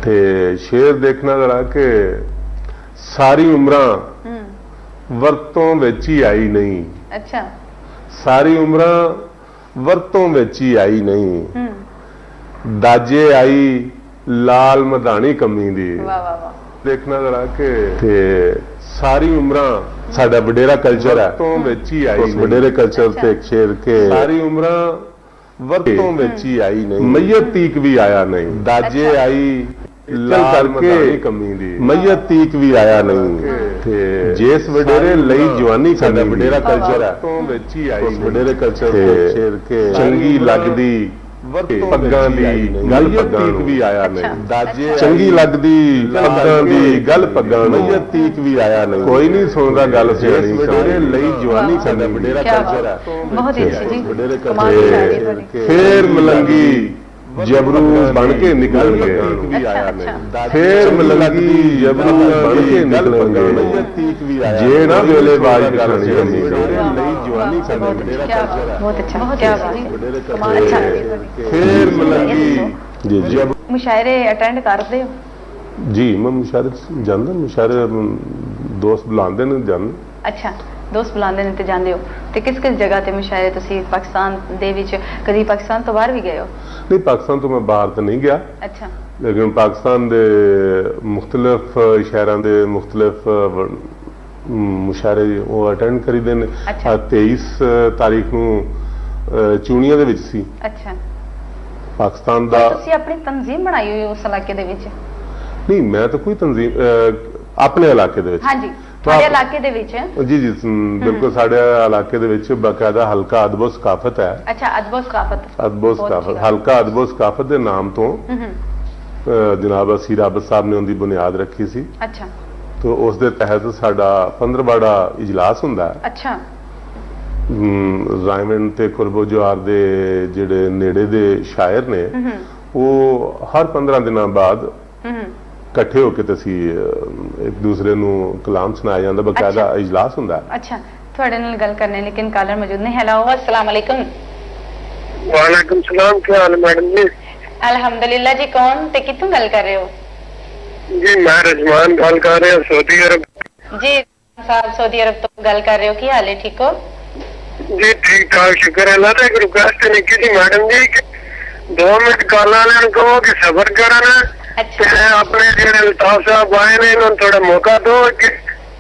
ਤੇ ਸ਼ੇਰ ਦੇਖਣਾ ਜਰਾ ਕਿ ਸਾਰੀ ਉਮਰਾਂ ਵਰਤੋਂ ਵਿੱਚ ਹੀ ਆਈ ਨਹੀਂ। ਅੱਛਾ। ਸਾਰੀ ਉਮਰਾਂ ਵਰਤੋਂ ਵਿੱਚ ਹੀ ਆਈ ਨਹੀਂ। ਦਾਜੇ ਆਈ ਲਾਲ ਮਧਾਣੀ ਕੰਮੀ ਦੀ। ਵਾਹ ਵਾਹ ਵਾਹ। ਦੇਖਣਾ ਜਰਾ ਕਿ ਤੇ ਸਾਰੀ ਉਮਰਾਂ ਸਾਡਾ ਵਡੇਰਾ ਕਲਚਰ ਹੈ ਵਰਤੋਂ ਵਿੱਚ ਹੀ ਆਈ। ਉਸ ਵਡੇਰੇ ਕਲਚਰ ਤੇ ਇੱਕ ਸ਼ੇਰ ਕੇ ਸਾਰੀ ਉਮਰਾਂ ਵਰਤੋਂ ਵਿੱਚ ਹੀ ਆਈ ਨਹੀਂ। ਮਈਅਤ ਤੀਕ ਵੀ ਆਇਆ ਨਹੀਂ। ਦਾਜੇ ਆਈ ਲਾਲ ਮਧਾਣੀ ਕੰਮੀ ਦੀ। ਮਈਅਤ ਤੀਕ ਵੀ ਆਇਆ ਨਹੀਂ। ਤੇ ਜਿਸ ਵਡੇਰੇ ਲਈ ਜਵਾਨੀ ਸਾਡਾ ਵਡੇਰਾ ਕਲਚਰ ਹੈ ਵਰਤੋਂ ਵਿੱਚ ਹੀ ਆਈ। ਉਸ ਵਡੇਰੇ ਕਲਚਰ ਤੇ ਸ਼ੇਰ ਕੇ ਚੰਗੀ ਲੱਗਦੀ ਪੱਗਾਂ ਦੀ ਗੱਲ ਪੱਗਾਂ ਵੀ ਆਇਆ ਨਹੀਂ। ਦਾਜੇ ਚੰਗੀ ਲੱਗਦੀ ਪੱਗਾਂ ਦੀ ਗੱਲ ਪੱਗਾਂ ਮਈਅਤ ਤੀਕ ਵੀ ਆਇਆ ਨਹੀਂ। ਕੋਈ ਨਹੀਂ ਸੁਣਦਾ ਗੱਲ ਸਿਆਣੀ ਵਡੇਰੇ ਲਈ ਜਵਾਨੀ ਸਾਡਾ ਵਡੇਰਾ ਕਲਚਰ ਹੈ। ਬਹੁਤ ਹੀ ਅੱਛੀ ਜੀ। ਵਡੇਰੇ ਕਲਚਰ ਫੇਰ ਮਲੰਗੀ ਜਬਰੂ ਬਣ ਕੇ ਨਿਕਲਣਗੇ। ਫੇਰ ਮਲੰਗੀ ਜਬਰੂ ਬਣ ਕੇ ਨਿਕਲਣਗੇ। ਜੇ ਨਾ ਵੇਲੇ ਬਾਜ ਕਰਨੀ ਲਈ ਜਵਾਨੀ ਸਾਡਾ ਵਡੇਰਾ ਕਲਚਰ ਹੈ। ਬਹੁਤ ਅੱਛਾ ਬਹੁਤ ਅੱਛਾ। ਫੇਰ ਮਲੰਗੀ ਜੀ ਜੀ ਮੁਸ਼ਾਇਰੇ ਅਟੈਂਡ ਕਰਦੇ ਹੋ? ਜੀ ਮੈਂ ਮੁਸ਼ਾਇਰੇ ਜਾਂਦਾ। ਮੁਸ਼ਾਇਰੇ ਦੋਸਤ ਬੁਲਾਉਂਦੇ ਨੇ ਜਾਂਦੇ। ਅੱਛਾ, ਦੋਸਤ ਬੁਲਾਉਂਦੇ ਨੇ ਤੇ ਜਾਂਦੇ ਹੋ। ਤੇ ਕਿਸ ਜਗ੍ਹਾ ਤੇ ਮੁਸ਼ਾਇਰੇ ਤੁਸੀਂ ਪਾਕਿਸਤਾਨ ਦੇ ਵਿੱਚ ਕਦੀ ਪਾਕਿਸਤਾਨ ਤੋਂ ਬਾਹਰ ਵੀ ਗਏ ਹੋ? ਨਹੀਂ, ਪਾਕਿਸਤਾਨ ਤੋਂ ਮੈਂ ਬਾਹਰ ਤਾਂ ਨਹੀਂ ਗਿਆ। ਅੱਛਾ। ਲੇਕਿਨ ਪਾਕਿਸਤਾਨ ਦੇ ਮੁਖਤਲਿਫ ਸ਼ਹਿਰਾਂ ਦੇ ਮੁਖਤਲਿਫ ਮੁਸ਼ਾਇਰੇ ਉਹ ਅਟੈਂਡ ਕਰੀਦੇ ਨੇ। 23 ਤਾਰੀਖ ਨੂੰ ਚੂਣੀਆਂ ਦੇ ਵਿੱਚ ਸੀ। ਅੱਛਾ। ਪਾਕਿਸਤਾਨ ਦਾ ਤੁਸੀਂ ਆਪਣੀ ਤਨਜ਼ੀਮ ਬਣਾਈ ਹੋਈ ਉਸ ਇਲਾਕੇ ਦੇ ਵਿੱਚ? ਨਹੀਂ, ਮੈਂ ਤਾਂ ਕੋਈ ਤਨਜ਼ੀਮ ਆਪਣੇ ਇਲਾਕੇ ਦੇ ਵਿੱਚ। ਹਾਂਜੀ, ਤੁਹਾਡੇ ਇਲਾਕੇ ਦੇ ਵਿੱਚ? ਜੀ ਜੀ ਬਿਲਕੁਲ। ਸਾਡੇ ਇਲਾਕੇ ਦੇ ਵਿੱਚ ਬਾਕਾਇਦਾ ਹਲਕਾ ਅਦਬ ਸਕਾਫਤ ਹੈ। ਅੱਛਾ, ਅਦਬ ਸਕਾਫਤ। ਅਦਬ ਸਕਾਫਤ ਹਲਕਾ ਅਦਬ ਸਕਾਫਤ ਦੇ ਨਾਮ ਤੋਂ ਜਨਾਬ ਅਸੀਰ ਆਬਦ ਸਾਹਿਬ ਨੇ ਉਹਦੀ ਬੁਨਿਆਦ ਰੱਖੀ ਸੀ। ਅੱਛਾ। तो उस दे तहत साडा 15वाड़ा इजलास हुंदा है। अच्छा। रायमंड ते कुरबो जवार दे जिहड़े नेड़े दे शायर ने वो हर 15 दिनों बाद इकट्ठे होके ते असीं एक दूसरे नूं कलाम सुनाया जांदा। बकायदा इजलास हुंदा है। अच्छा, तुहाडे नाल गल करने लेकिन कॉलर मौजूद नहीं। हेलो, अस्सलाम वालेकुम। वालेकुम सलाम। क्या हाल है मैडम जी? अल्हम्दुलिल्लाह जी। कौन ते कित्थों गल कर रहे हो? जी मैं रजमान गल कर रहा हूं, सऊदी अरब। जी साहब, सऊदी अरब तो गल कर रहे हो। की हाल है? ठीक हो? जी ठीक ठाक, शुक्र है अल्लाह का। एक रिक्वेस्ट निकी थी मैडम जी कि 2 मिनट कॉल वाले कहो कि सबर करना। अच्छा। अपने जेडे अल्ताफ साहब आए ने इन्होंने थोड़ा मौका दो कि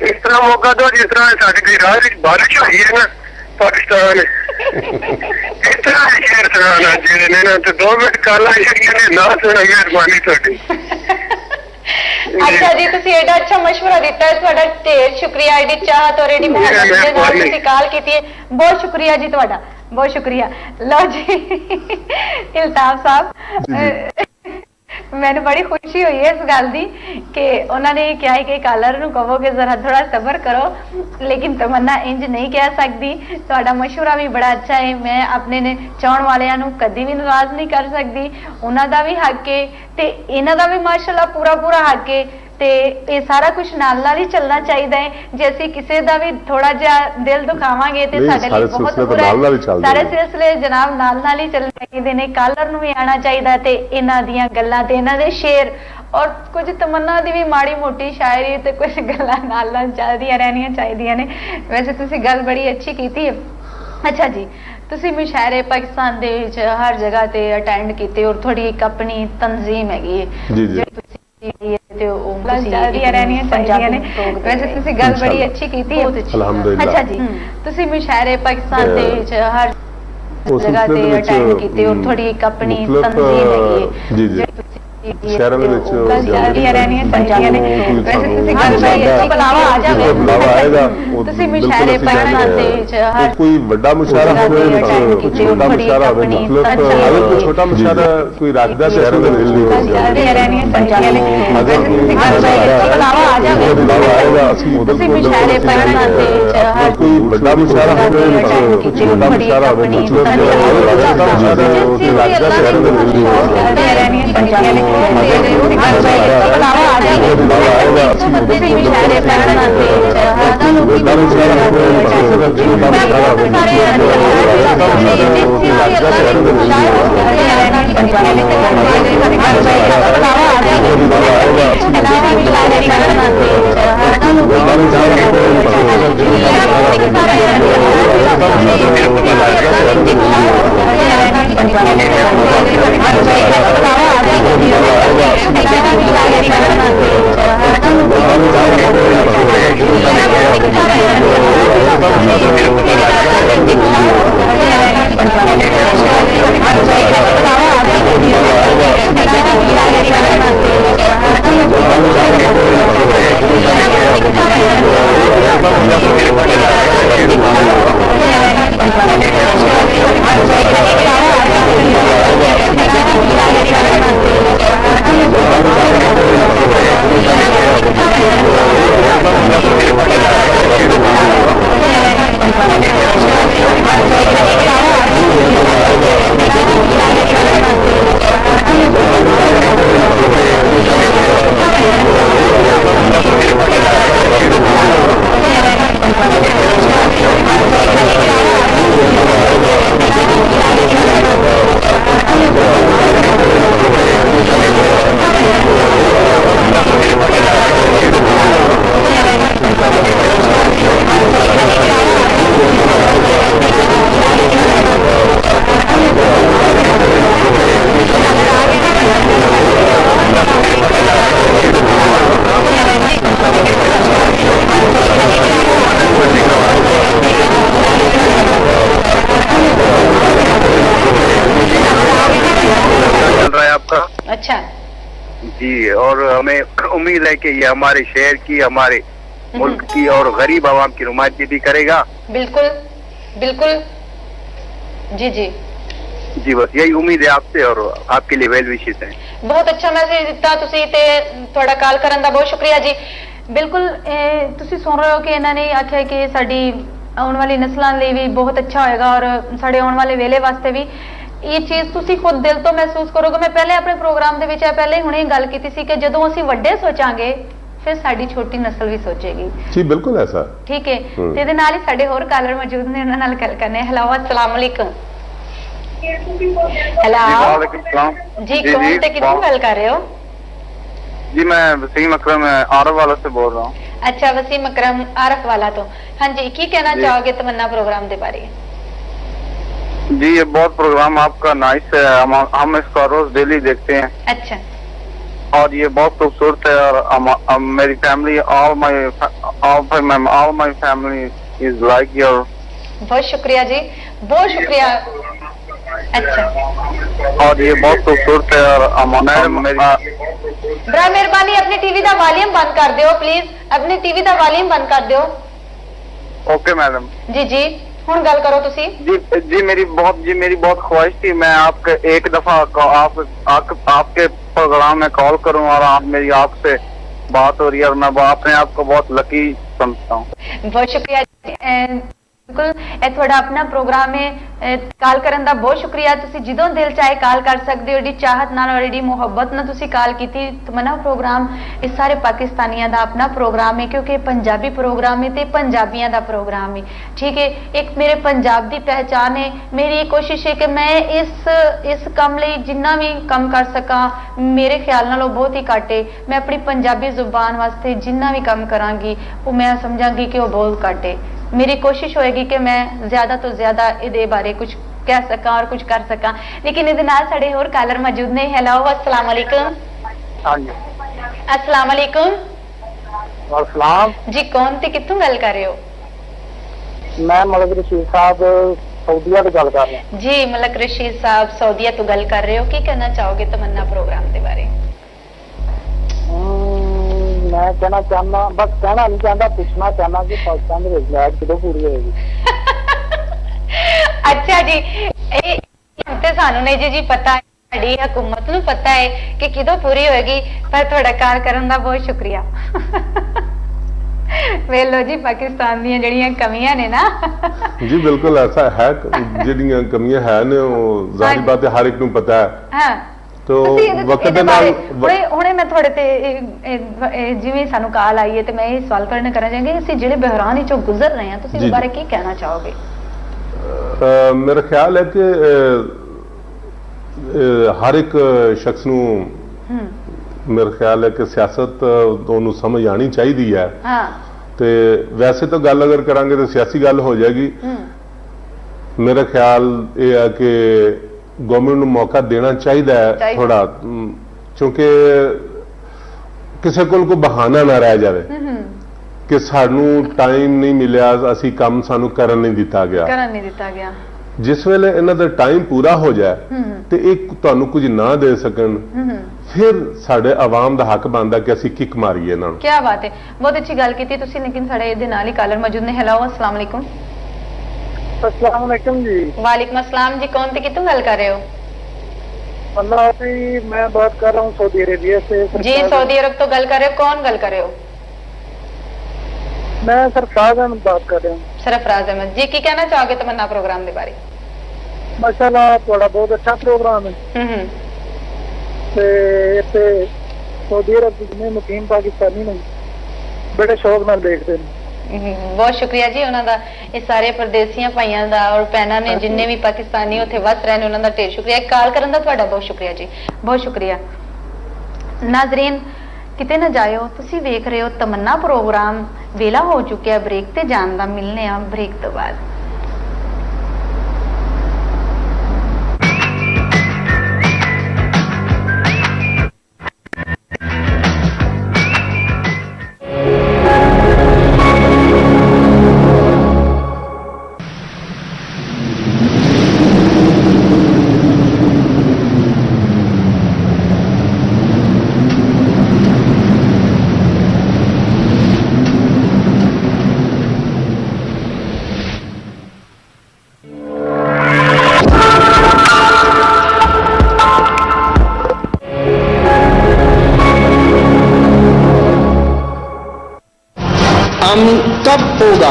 इस तरह मौका दो जिस तरह साडी राह विच बारिश हुई है ना पाकिस्तान इस तरह शेर सुनाना जेडे ने ना। तो 2 मिनट कॉल आए ना सुना, मेहरबानी थोड़ी। अच्छा जी, तुसी एडा अच्छा मशवरा दिता है, ਤੁਹਾਡਾ ਢੇਰ ਸ਼ੁਕਰੀਆ। एडी चाहत और एडी मेहनत ਦੇ ਨਾਲ ਤੁਸੀਂ ਕਾਲ ਕੀਤੀ ਹੈ, ਬਹੁਤ ਸ਼ੁਕਰੀਆ ਜੀ ਤੁਹਾਡਾ, ਬਹੁਤ ਸ਼ੁਕਰੀਆ। ਲਓ ਜੀ ਇਲਤਾਫ ਸਾਹਿਬ, ਮੈਨੂੰ ਬੜੀ ਖੁਸ਼ੀ ਹੋਈ ਹੈ ਇਸ ਗੱਲ ਦੀ ਕਿ ਉਹਨਾਂ ਨੇ ਕਿਹਾ ਹੈ ਕਿ ਕਾਲਰ ਨੂੰ ਕਹੋ ਕਿ ਜ਼ਰਾ ਥੋੜਾ ਸਬਰ ਕਰੋ, ਲੇਕਿਨ ਤਮੰਨਾ ਇੰਜ ਨਹੀਂ ਕਹਿ ਸਕਦੀ। ਤੁਹਾਡਾ ਮਸ਼ਵਰਾ ਵੀ ਬੜਾ ਅੱਛਾ ਹੈ। ਮੈਂ ਆਪਣੇ ਨੇ ਚਾਹਣ ਵਾਲਿਆਂ ਨੂੰ ਕਦੀ ਵੀ ਨਾਰਾਜ਼ ਨਹੀਂ ਕਰ ਸਕਦੀ। ਉਹਨਾਂ ਦਾ ਵੀ ਹੱਕ ਹੈ ਤੇ ਇਹਨਾਂ ਦਾ ਵੀ ਮਾਸ਼ਾਅੱਲਾ ਪੂਰਾ ਪੂਰਾ ਹੱਕ ਹੈ। ਤੇ ਇਹ ਸਾਰਾ ਕੁਝ ਨਾਲ ਨਾਲ ਹੀ ਚੱਲਣਾ ਚਾਹੀਦਾ ਹੈ। ਜੇ ਅਸੀਂ ਕਿਸੇ ਦਾ ਵੀ ਥੋੜਾ ਜਿਹਾ ਦਿਲ ਦੁਖਾਵਾਂਗੇ ਤੇ ਸਾਡੇ ਲਈ ਬਹੁਤ ਬੁਰਾ ਹੈ। ਸਾਰੇ ਸਿਲਸਿਲੇ ਜਨਾਬ ਨਾਲ ਹੀ ਚੱਲਣੇ ਚਾਹੀਦੇ ਨੇ। ਕਾਲਰ ਨੂੰ ਵੀ ਆਉਣਾ ਚਾਹੀਦਾ ਤੇ ਇਹਨਾਂ ਦੀਆਂ ਗੱਲਾਂ ਤੇ ਇਹਨਾਂ ਦੇ ਸ਼ੇਰ ਔਰ ਕੁਝ ਤਮੰਨਾ ਦੀ ਵੀ ਮਾੜੀ ਮੋਟੀ ਸ਼ਾਇਰੀ ਤੇ ਕੁਝ ਗੱਲਾਂ ਨਾਲ ਚੱਲਦੀਆਂ ਰਹਿਣੀਆਂ ਚਾਹੀਦੀਆਂ ਨੇ। ਵੈਸੇ ਤੁਸੀਂ ਗੱਲ ਬੜੀ ਅੱਛੀ ਕੀਤੀ ਹੈ। ਅੱਛਾ ਜੀ, ਤੁਸੀਂ ਮੁਸ਼ਾਇਰੇ ਪਾਕਿਸਤਾਨ ਦੇ ਵਿੱਚ ਹਰ ਜਗ੍ਹਾ ਤੇ ਅਟੈਂਡ ਕੀਤੇ ਔਰ ਤੁਹਾਡੀ ਇੱਕ ਆਪਣੀ ਤਨਜ਼ੀਮ ਹੈਗੀ ਹੈ ਜਿਹੜੀ ਤੁਸੀਂ ਤੇ ਉਹ ਚੱਲਦੀਆਂ ਰਹਿਣੀਆਂ ਚਾਹੀਦੀਆਂ ਨੇ। ਵੈਸੇ ਤੁਸੀਂ ਗੱਲ ਬੜੀ ਅੱਛੀ ਕੀਤੀ ਹੈ। ਅਲਹਮਦੁਲਿल्लाह। ਅੱਛਾ ਜੀ, ਤੁਸੀਂ ਮੁਸ਼ਾਇਰੇ ਪਾਕਿਸਤਾਨ ਦੇ ਵਿੱਚ ਹਰ ਜਗ੍ਹਾ ਤੇ ਅਟੈਂਡ ਕੀਤੇ ਔਰ ਤੁਹਾਡੀ ਇੱਕ ਆਪਣੀ ਤਨਜ਼ੀਮ ਹੈਗੀ ਹੈ ਜਿਹੜੀ ਸ਼ਹਿਰਾਂ ਦੇ ਵਿੱਚ ਚੱਲਦੀਆਂ ਰਹਿਣੀਆਂ ਚਾਹੀਦੀਆਂ ਨੇ। ਵੈਸੇ ਤੁਸੀਂ ਗੱਲ ਬੜੀ ਅੱਛੀ ਬੁਲਾਵਾ ਆ ਜਾਵੇ ਤੁਸੀਂ ਮੁਸ਼ਾਇਰੇ ਪਾਕਿਸਤਾਨ ਦੇ ਵਿੱਚ ਹਰ ਕੋਈ ਵੱਡਾ ਮੁਸ਼ਾਇਰਾ ਹੋਵੇ, ਛੋਟਾ ਮੁਸ਼ਾਇਰਾ ਹੋਵੇ, ਮਤਲਬ ਅਗਰ ਕੋਈ ਛੋਟਾ ਮੁਸ਼ਾਇਰਾ ਕੋਈ ਰੱਖਦਾ ਸ਼ਹਿਰਾਂ ਦੇ ਵਿੱਚ ਨਹੀਂ ਚੱਲਦੀਆਂ ਰਹਿਣੀਆਂ ਚਾਹੀਦੀਆਂ ਨੇ। ਵੈਸੇ ਤੁਸੀਂ ਗੱਲ ਬੜੀ ਅੱਛੀ ਬੁਲਾਵਾ ਆ ਜਾਵੇ ਤੁਸੀਂ ਮੁਸ਼ਾਇਰੇ ਪਾਕਿਸਤਾਨ ਦੇ ਵਿੱਚ ਹਰ ਕੋਈ ਵੱਡਾ ਮੁਸ਼ਾਇਰਾ ਹੋਵੇ, ਛੋਟਾ ਮੁਸ਼ਾਇਰਾ ਹੋਵੇ, ਮਤਲਬ ਕੋਈ ਰੱਖਦਾ ਸ਼ਹਿਰਾਂ ਦੇ ਵਿੱਚ ਚੱਲਦੀਆਂ ਰਹਿਣੀਆਂ ਚਾਹੀਦੀਆਂ ਨੇ। ਬੁਲਾਵਾ ਆ ਜਾਵੇ ਤੁਸੀਂ ਮੁਸ਼ਾਇਰੇ ਪਾਕਿਸਤਾਨ ਦੇ ਵਿੱਚ ਹਰ अच्छा जी, और हमें उम्मीद है कि ये हमारे शहर की, हमारे मुल्क की और गरीब आवाम की नुमाइंदगी करेगा। बिल्कुल बिल्कुल, जी जी जी, बस यही उम्मीद है आपसे और आपके लिए वेल विशेस हैं। बहुत अच्छा मैसेज ਦਿੱਤਾ ਤੁਸੀਂ ਤੇ ਤੁਹਾਡਾ ਕਾਲ ਕਰਨ ਦਾ ਬਹੁਤ ਸ਼ੁਕਰੀਆ ਜੀ। ਬਿਲਕੁਲ ਤੁਸੀਂ ਸੁਣ ਰਹੇ ਹੋ ਕਿ ਇਹਨਾਂ ਨੇ ਆਖਿਆ ਕਿ ਸਾਡੀ ਆਉਣ ਵਾਲੀ ਨਸਲਾਂ ਲਈ ਵੀ ਬਹੁਤ ਅੱਛਾ ਹੋਏਗਾ ਔਰ ਸਾਡੇ ਆਉਣ ਵਾਲੇ ਵੇਲੇ ਵਾਸਤੇ ਵੀ ਇਹ ਚੀਜ਼ ਤੁਸੀਂ ਖੁਦ ਦਿਲ ਤੋਂ ਮਹਿਸੂਸ ਕਰੋਗੇ। ਮੈਂ ਪਹਿਲੇ ਆਪਣੇ ਪ੍ਰੋਗਰਾਮ ਦੇ ਵਿੱਚ ਪਹਿਲੇ ਹੁਣੇ ਗੱਲ ਕੀਤੀ ਸੀ ਕਿ ਜਦੋਂ ਅਸੀਂ ਵੱਡੇ ਸੋਚਾਂਗੇ ਫਿਰ ਸਾਡੀ ਛੋਟੀ ਨਸਲ ਵੀ ਸੋਚੇਗੀ। ਜੀ ਬਿਲਕੁਲ ਐਸਾ ਠੀਕ ਹੈ। ਤੇ ਇਹਦੇ ਨਾਲ ਹੀ ਸਾਡੇ ਹੋਰ ਕਾਲਰ ਮੌਜੂਦ ਨੇ, ਉਹਨਾਂ ਨਾਲ ਗੱਲ ਕਰਨੇ। ਹੈਲੋ, अस्सलाम वालेकुम। हेलो जी, कौन से कितनी गल कर रहे हो? जी, मैं वसीम अकरम आरफ वाला से बोल रहा हूँ। अच्छा, वसीम अकरम आरफ वाला तो हाँ जी, की कहना चाहोगे तमन्ना प्रोग्राम के बारे? जी, ये बहुत प्रोग्राम आपका नाइस है, हम इसको रोज डेली देखते हैं। अच्छा, और ये बहुत खूबसूरत है और मेरी family all my family is like your. बहुत शुक्रिया जी, बहुत शुक्रिया। अच्छा, और ये बहुत खूबसूरत है और बड़ा मेहरबानी अपनी टीवी का वॉल्यूम बंद कर दो प्लीज, अपनी टीवी का वॉल्यूम बंद कर दो। Okay madam. जी जी, हुण गल करो तुसी। जी मेरी बहुत ख्वाहिश थी मैं आपके एक दफा आपके प्रोग्राम में कॉल करूं और आपसे बात हो रही है और मैं अपने आप को बहुत लकी समझता हूँ। बहुत शुक्रिया। बिल्कुल, ਇਹ ਤੁਹਾਡਾ ਆਪਣਾ ਪ੍ਰੋਗਰਾਮ ਹੈ। ਕਾਲ ਕਰਨ ਦਾ ਬਹੁਤ ਸ਼ੁਕਰੀਆ। ਤੁਸੀਂ ਜਦੋਂ ਦਿਲ ਚਾਹੇ ਕਾਲ ਕਰ ਸਕਦੇ ਹੋ। ਏਡੀ ਚਾਹਤ ਨਾਲ ਔਰ ਏਡੀ ਮੁਹੱਬਤ ਨਾਲ ਤੁਸੀਂ ਕਾਲ ਕੀਤੀ। ਤਮੰਨਾ ਪ੍ਰੋਗਰਾਮ ਇਹ ਸਾਰੇ ਪਾਕਿਸਤਾਨੀਆਂ ਦਾ ਆਪਣਾ ਪ੍ਰੋਗਰਾਮ ਹੈ ਕਿਉਂਕਿ ਪੰਜਾਬੀ ਪ੍ਰੋਗਰਾਮ ਹੈ ਤੇ ਪੰਜਾਬੀਆਂ ਦਾ ਪ੍ਰੋਗਰਾਮ ਹੈ। ਠੀਕ ਹੈ, ਇੱਕ ਮੇਰੇ ਪੰਜਾਬ ਦੀ ਪਹਿਚਾਨ ਹੈ। ਮੇਰੀ ਇਹ ਕੋਸ਼ਿਸ਼ ਹੈ ਕਿ ਮੈਂ ਇਸ ਕੰਮ ਲਈ ਜਿੰਨਾ ਵੀ ਕੰਮ ਕਰ ਸਕਾਂ, ਮੇਰੇ ਖਿਆਲ ਨਾਲ ਉਹ ਬਹੁਤ ਹੀ ਘੱਟ ਹੈ। ਮੈਂ ਆਪਣੀ ਪੰਜਾਬੀ ਜ਼ੁਬਾਨ ਵਾਸਤੇ ਜਿੰਨਾ ਵੀ ਕੰਮ ਕਰਾਂਗੀ ਉਹ ਮੈਂ ਸਮਝਾਂਗੀ ਕਿ ਉਹ ਬਹੁਤ ਘੱਟ ਹੈ। मेरी कोशिश होएगी कि मैं ज्यादा तो ज्यादा इहदे बारे कुछ कह सका और कुछ कर सका। लेकिन इहदे नाल साडे होर कॉलर मौजूद ने। हेलो, अस्सलाम वालेकुम। हाँ जी, अस्सलाम वालेकुम। अस्सलाम जी, कौन ते कित्थों गल कर रहे हो? मैं मलक रशीद साहब सऊदीया तो गल कर रहा हूं। जी, मलक रशीद साहब सऊदीया तो गल कर रहे हो। की कहना चाहोगे तमन्ना प्रोग्राम के बारे? मैं कहना चाहना, बस कहना नहीं चाहता, पूछना चाहना कि पाकिस्तान में मैच कदों पूरी होगी। अच्छा जी, ते सानू नहीं जी पता, साडी हुकूमत नूं पता है कि कदों पूरी होएगी, पर तुहाडा कॉल करन दा बहुत शुक्रिया। ਵੇਖ ਲੋ ਜੀ, ਪਾਕਿस्तान ਦੀਆਂ ਜਿਹੜੀਆਂ ਕਮੀਆਂ ਨੇ ਨਾ। ਜੀ ਬਿਲਕੁਲ ਐਸਾ ਹੈ, ਜਿਹੜੀਆਂ ਕਮੀਆਂ ਹੈ ਨੇ ਉਹ ਜ਼ਾਹਿਰ ਬਾਤ ਹੈ, ਹਰ ਇੱਕ ਨੂੰ ਪਤਾ ਹੈ। ਹਾਂ, तो वक्त दे नाल हुणे मैं थोड़े ते जिवें सानू कॉल आई है ते मैं ये सवाल करना चाहांगी कि ਅਸੀਂ ਜਿਹੜੇ ਬਹਿਰਾਨ ਵਿੱਚੋਂ ਗੁਜ਼ਰ ਰਹੇ ਹਾਂ, ਤੁਸੀਂ ਇਸ ਬਾਰੇ ਕੀ ਕਹਿਣਾ ਚਾਹੋਗੇ? मेरा ख्याल है कि हर एक शख्स ਨੂੰ मेरा ख्याल है कि सियासत ਉਹਨੂੰ ਸਮਝ ਆਣੀ ਚਾਹੀਦੀ ਹੈ। ਹਾਂ, ਤੇ ਵੈਸੇ ਤਾਂ ਗੱਲ ਅਗਰ ਕਰਾਂਗੇ ਤਾਂ ਸਿਆਸੀ ਗੱਲ ਹੋ ਜਾਏਗੀ। ਮੇਰਾ ਖਿਆਲ ਇਹ ਹੈ ਕਿ गवर्नमेंट ਨੂੰ मौका देना चाहिए थोड़ा, क्योंकि किसी को कोई बहाना ना रह जाए कि सानू टाइम नहीं मिलिया, असी काम सानू करन नहीं दिता गया। ਜਿਸ ਵੇਲੇ ਇਹਨਾਂ ਦਾ ਟਾਈਮ ਪੂਰਾ ਹੋ ਜਾਏ ਤੇ ਇਹ ਤੁਹਾਨੂੰ ਕੁਝ ਨਾ ਦੇ ਸਕਣ, ਫਿਰ ਸਾਡੇ ਆਵਾਮ ਦਾ ਹੱਕ ਬਣਦਾ ਕਿ ਅਸੀਂ ਕਿੱਕ ਮਾਰੀਏ ਇਹਨਾਂ ਨੂੰ। ਕੀ ਬਾਤ ਹੈ, ਬਹੁਤ ਅੱਛੀ ਗੱਲ ਕੀਤੀ ਤੁਸੀਂ। ਲੇਕਿਨ ਸਾਡੇ ਇਹਦੇ ਨਾਲ ਹੀ ਕਾਲਰ ਮੌਜੂਦ ਨੇ। ਹੈਲੋ, अस्सलाम वालेकुम। अस्सलाम वालेकुम जी। वालेकुम अस्सलाम जी। कौन थे, कितों गल कर रहे हो? अल्लाह से मैं बात कर रहा हूँ सऊदी अरेबिया से। जी, सऊदी अरब तो गल कर रहे हो। कौन गल कर रहे हो? मैं सरफराज अहमद बात कर रहा हूँ। सरफराज अहमद जी, की कहना चाहोगे तमन्ना प्रोग्राम के बारे? माशाल्लाह थोड़ा बहुत अच्छा प्रोग्राम है। ते इत्थे सऊदी अरब जिन्ने मुकीम पाकिस्तानी ने बड़े शौक नाल देखते हैं। बहुत शुक्रिया जी उन्हों का, ये सारे परदेसियां भाइयों का और भैनों ने जिन्ने भी पाकिस्तानी उत्थे वस रहे उन्हों का ढेर शुक्रिया। कॉल करने का तुहाडा बहुत शुक्रिया जी, बहुत शुक्रिया। नाज़रीन किते ना जाओ, तुसी वेख रहे हो तमन्ना प्रोग्राम। वेला हो चुका है ब्रेक ते जान दा, मिलने आ ब्रेक तो बाद। कब होगा?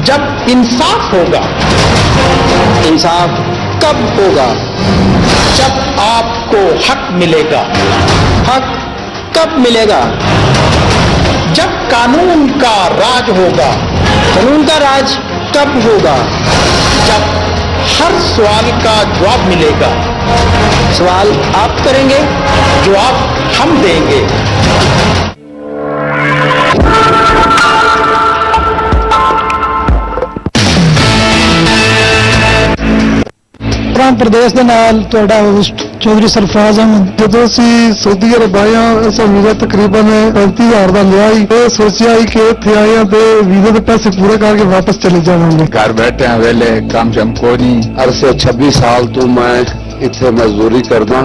जब इंसाफ होगा। इंसाफ कब होगा? जब आपको हक मिलेगा। हक कब मिलेगा? जब कानून का राज होगा। कानून का राज कब होगा? जब हर सवाल का जवाब मिलेगा। सवाल आप करेंगे, जवाब हम देंगे। प्रदेश के नाल तुहाडा होस्ट चौधरी सरफराज अहमद। जो सऊदी अरब आए असा वीजा तकरीबन 35,000 का लिया ही, सोचा ही कि इतने आए तो वीजे के पैसे पूरे करके वापस चले जावांगे। घर बैठे हैं वेले, काम शम को नहीं। अरसे 26 साल तो मैं इतने मजदूरी करदा,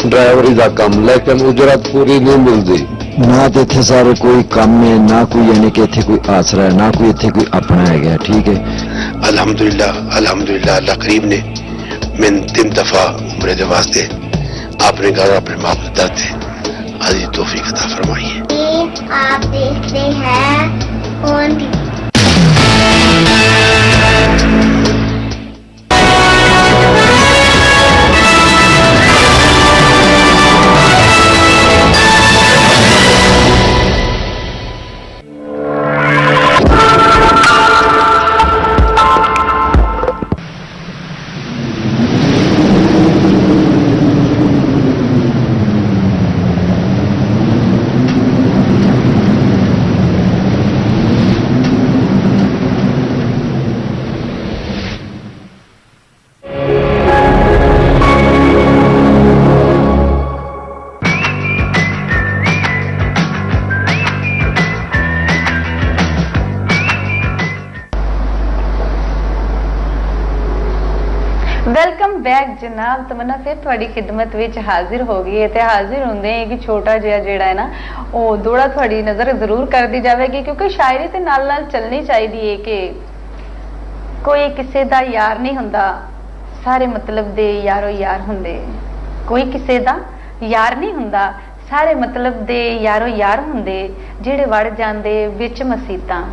ड्राइवरी का काम, लेकिन उजरत पूरी नहीं मिलती। ना तो इतने सारे कोई काम है, ना कोई यानी कि इतने कोई आसरा है, ना कोई इतने कोई अपना है गया। ठीक है, अल्हम्दुलिल्लाह अल्हम्दुलिल्लाह, अल्लाह करीम ने मैंने 3 दफा उम्रे के वास्ते आपने घर अपने माँ बाप दाते आज तौफीक अता फरमाई है। आप देखते हैं कौन वेलकम बैक जनाब। तमन्ना फिर थोड़ी खिदमत विच हाजिर हो गई है। हाजिर होंदे एक छोटा जिहा जिहड़ा है ना वो दौड़ा थोड़ी नज़र जरूर कर दी जाएगी, क्योंकि शायरी ते नाल नाल चलनी चाहिए है कि कोई किसी दा यार नहीं हुंदा, सारे मतलब दे यारो यार हुंदे। कोई किसी दा यार नहीं हुंदा, सारे मतलब दे यारो यार हुंदे। जिहड़े वड़ जांदे विच मसीतां,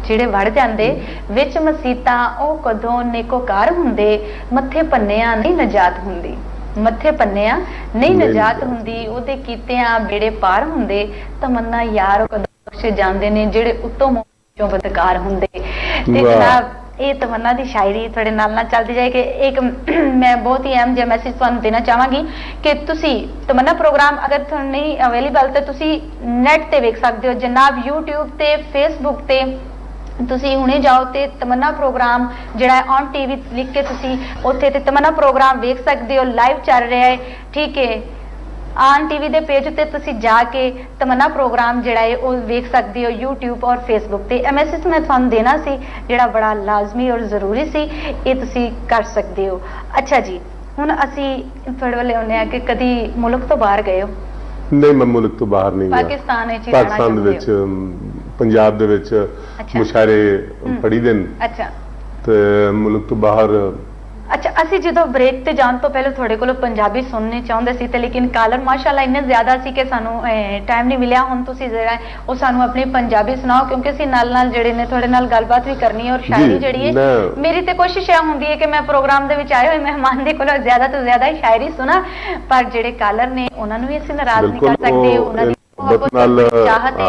ਜਿਹੜੇ ਵੜ ਜਾਂਦੇ ਵਿੱਚ ਮਸੀਤਾਂ ਉਹ ਕਦੋਂ ਨੇਕੋਕਾਰ ਹੁੰਦੇ। ਮੱਥੇ ਪੰਨਿਆਂ ਨਹੀਂ ਨਜਾਤ ਹੁੰਦੀ, ਮੱਥੇ ਪੰਨਿਆਂ ਨਹੀਂ ਨਜਾਤ ਹੁੰਦੀ। ਉਹਦੇ ਕੀਤਿਆਂ ਬੇੜੇ ਪਾਰ ਹੁੰਦੇ। ਤਮੰਨਾ ਯਾਰ ਉਹ ਕਦੋਂ ਬਖਸ਼ੇ ਜਾਂਦੇ ਨੇ ਜਿਹੜੇ ਉੱਤੋਂ ਚੋਂ ਬਦਕਾਰ ਹੁੰਦੇ। ਤੇ ਜਨਾਬ ਇਹ ਤਮੰਨਾ ਦੀ ਸ਼ਾਇਰੀ ਤੁਹਾਡੇ ਨਾਲ ਨਾਲ ਚੱਲਦੀ ਜਾਏ ਕਿ ਇੱਕ ਮੈਂ ਬਹੁਤ ਹੀ ਅਹਿਮ ਜਿਹਾ ਮੈਸੇਜ ਤੁਹਾਨੂੰ ਦੇਣਾ ਚਾਹਾਂਗੀ ਕਿ ਤੁਸੀਂ ਤਮੰਨਾ ਪ੍ਰੋਗਰਾਮ ਅਗਰ ਤੁਹਾਨੂੰ ਨਹੀਂ ਅਵੇਲੇਬਲ ਤੇ ਤੁਸੀਂ ਨੈਟ ਤੇ ਵੇਖ ਸਕਦੇ ਹੋ ਜਨਾਬ, YouTube ਤੇ Facebook ਤੇ ਤੁਸੀਂ ਹੁਣੇ ਜਾਓ ਤੇ ਤਮੰਨਾ ਪ੍ਰੋਗਰਾਮ ਜਿਹੜਾ ਔਨ ਟੀਵੀ ਲਿਖ ਕੇ ਤੁਸੀਂ ਉੱਥੇ ਤੇ ਤਮੰਨਾ ਪ੍ਰੋਗਰਾਮ ਵੇਖ ਸਕਦੇ ਹੋ। ਲਾਈਵ ਚੱਲ ਰਿਹਾ ਹੈ, ਠੀਕ ਹੈ। ਆਨ ਟੀਵੀ ਦੇ ਪੇਜ ਉੱਤੇ ਤੁਸੀਂ ਜਾ ਕੇ ਤਮੰਨਾ ਪ੍ਰੋਗਰਾਮ ਜਿਹੜਾ ਹੈ ਉਹ ਵੇਖ ਸਕਦੇ ਹੋ YouTube ਔਰ Facebook ਤੇ। ਮੈਸੇਜ ਮੈਂ ਤੁਹਾਨੂੰ ਦੇਣਾ ਸੀ ਜਿਹੜਾ ਬੜਾ ਲਾਜ਼ਮੀ ਔਰ ਜ਼ਰੂਰੀ ਸੀ, ਇਹ ਤੁਸੀਂ ਕਰ ਸਕਦੇ ਹੋ। ਅੱਛਾ ਜੀ, ਹੁਣ ਅਸੀਂ ਤੁਹਾਡੇ ਵੱਲ ਆਉਂਦੇ ਹਾਂ ਕਿ ਕਦੀ ਮੁਲਕ ਤੋਂ ਬਾਹਰ ਗਏ ਹੋ? ਨਹੀਂ, ਮੈਂ ਮੁਲਕ ਤੋਂ ਬਾਹਰ ਨਹੀਂ ਗਿਆ। ਪਾਕਿਸਤਾਨ ਵਿੱਚ ਹੀ ਰਹਿਣਾ ਪਾਕਿਸਤਾਨ ਦੇ ਵਿੱਚ, ਚਾਹੁੰਦੇ ਹੋ? ਪੰਜਾਬ ਦੇ ਵਿੱਚ ਮੁਸ਼ਾਇਰੇ ਪੜ੍ਹੀ ਦੇ ਨੇ ਅੱਛਾ, ਤੇ ਮੁਲਕ ਤੋਂ ਬਾਹਰ। ਅੱਛਾ, ਅਸੀਂ ਜਦੋਂ ਬ੍ਰੇਕ ਤੇ ਜਾਣ ਤੋਂ ਪਹਿਲਾਂ ਤੁਹਾਡੇ ਕੋਲੋਂ ਪੰਜਾਬੀ ਸੁਣਨੀ ਚਾਹੁੰਦੇ ਸੀ ਤੇ ਲੇਕਿਨ ਕਾਲਰ ਮਾਸ਼ਾਅੱਲਾ ਇੰਨੇ ਜ਼ਿਆਦਾ ਸੀ ਕਿ ਸਾਨੂੰ ਟਾਈਮ ਨਹੀਂ ਮਿਲਿਆ। ਹੁਣ ਤੁਸੀਂ ਜਿਹੜਾ ਉਹ ਸਾਨੂੰ ਆਪਣੀ ਪੰਜਾਬੀ ਸੁਣਾਓ, ਕਿਉਂਕਿ ਅਸੀਂ ਨਾਲ ਨਾਲ ਜਿਹੜੇ ਨੇ ਤੁਹਾਡੇ ਨਾਲ ਗੱਲਬਾਤ ਵੀ ਕਰਨੀ ਹੈ ਔਰ ਸ਼ਾਇਰੀ ਜਿਹੜੀ ਹੈ ਮੇਰੀ ਤੇ ਕੋਸ਼ਿਸ਼ ਇਹ ਹੁੰਦੀ ਹੈ ਕਿ ਮੈਂ ਪ੍ਰੋਗਰਾਮ ਦੇ ਵਿੱਚ ਆਏ ਹੋਏ ਮਹਿਮਾਨ ਦੇ ਕੋਲੋਂ ਜ਼ਿਆਦਾ ਤੋਂ ਜ਼ਿਆਦਾ ਹੀ ਸ਼ਾਇਰੀ ਸੁਣਾ, ਪਰ ਜਿਹੜੇ ਕਾਲਰ ਨੇ ਉਹਨਾਂ ਨੂੰ ਵੀ ਅਸੀਂ ਨਾਰਾਜ਼ ਨਹੀਂ ਕਰ ਸਕਦੇ। ਉਹਨਾਂ ਦੀ ਚਾਹਤ ਹੈ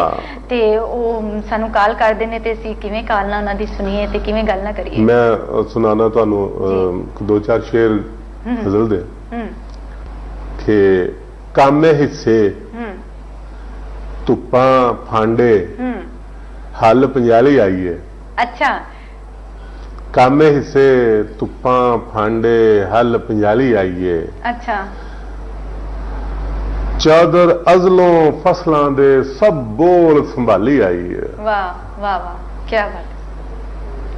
ਤੇ ਉਹ ਸਾਨੂੰ ਕਾਲ ਕਰਦੇ ਨੇ ਤੇ ਅਸੀਂ ਕਿਵੇਂ ਕਾਲ ਨਾਲ ਉਹਨਾਂ ਦੀ ਸੁਣੀਏ ਤੇ ਕਿਵੇਂ ਗੱਲ ਨਾ ਕਰੀਏ। ਮੈਂ ਸੁਣਾਣਾ ਤੁਹਾਨੂੰ 2-4 ਸ਼ੇਰ ਗਜ਼ਲ ਦੇ ਕਿ ਕਾਮੇ ਹਿੱਸੇ ਧੁੱਪਾਂ ਫਾਂਡੇ ਹੱਲ ਪੰਜਾਲੀ ਆਈਏ। ਅੱਛਾ, ਕਾਮੇ ਹਿੱਸੇ ਧੁੱਪਾਂ ਫਾਂਡੇ ਹੱਲ ਪੰਜਾਲੀ ਆਈਏ। ਅੱਛਾ, ਚਾਦਰ ਅਜ਼ਲੋਂ ਫਸਲਾਂ ਦੇ ਸਭ ਬੋਲ ਸੰਭਾਲੀ ਆਈ ਹੈ। ਵਾਹ ਵਾਹ ਵਾਹ, ਕੀ ਬਾਤ ਹੈ,